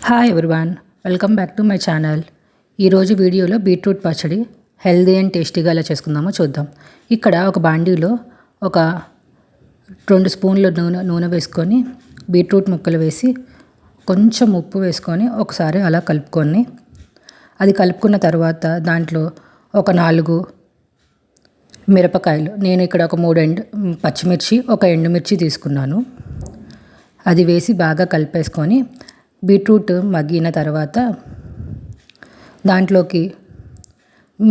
Hi everyone, welcome back to my channel. ఈరోజు వీడియోలో beetroot పచ్చడి హెల్దీ అండ్ టేస్టీగా ఎలా చేసుకుందామో చూద్దాం. ఇక్కడ ఒక బాండీలో ఒక 2 స్పూన్ల నూనె వేసుకొని బీట్రూట్ ముక్కలు వేసి కొంచెం ఉప్పు వేసుకొని ఒకసారి అలా కలుపుకొని అది కలుపుకున్న తర్వాత దాంట్లో ఒక 4 మిరపకాయలు, నేను ఇక్కడ ఒక 3 పచ్చిమిర్చి, ఒక ఎండుమిర్చి తీసుకున్నాను. అది వేసి బాగా కలిపేసుకొని బీట్రూట్ మగ్గిన తర్వాత దాంట్లోకి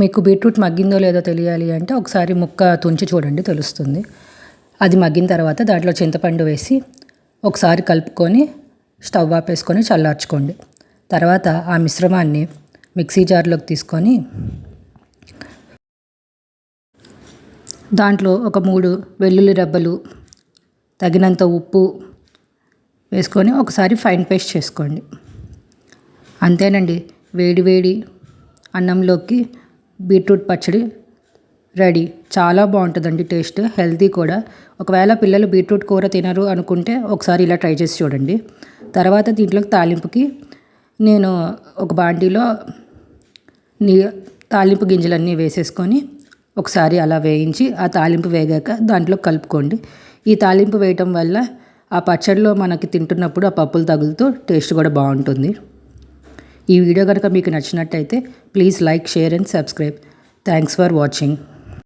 మీకు బీట్రూట్ మగ్గిందో లేదో తెలియాలి అంటే ఒకసారి ముక్క తుంచి చూడండి, తెలుస్తుంది. అది మగ్గిన తర్వాత దాంట్లో చింతపండు వేసి ఒకసారి కలుపుకొని స్టవ్ ఆపేసుకొని చల్లార్చుకోండి. తర్వాత ఆ మిశ్రమాన్ని మిక్సీ జార్లోకి తీసుకొని దాంట్లో ఒక 3 వెల్లుల్లి రెబ్బలు, తగినంత ఉప్పు వేసుకొని ఒకసారి ఫైన్ పేస్ట్ చేసుకోండి. అంతేనండి, వేడి వేడి అన్నంలోకి బీట్రూట్ పచ్చడి రెడీ. చాలా బాగుంటుందండి, టేస్ట్ హెల్తీ కూడా. ఒకవేళ పిల్లలు బీట్రూట్ కూర తినరు అనుకుంటే ఒకసారి ఇలా ట్రై చేసి చూడండి. తర్వాత దీంట్లోకి తాలింపుకి నేను ఒక బాండీలో తాలింపు గింజలన్నీ వేసేసుకొని ఒకసారి అలా వేయించి ఆ తాలింపు వేగాక దాంట్లో కలుపుకోండి. ఈ తాలింపు వేయటం వల్ల ఆ పచ్చడిలో మనకి తింటున్నప్పుడు ఆ పప్పులు తగులుతూ టేస్ట్ కూడా బాగుంటుంది. ఈ వీడియో కనుక మీకు నచ్చినట్టయితే please like, share and subscribe. Thanks for watching.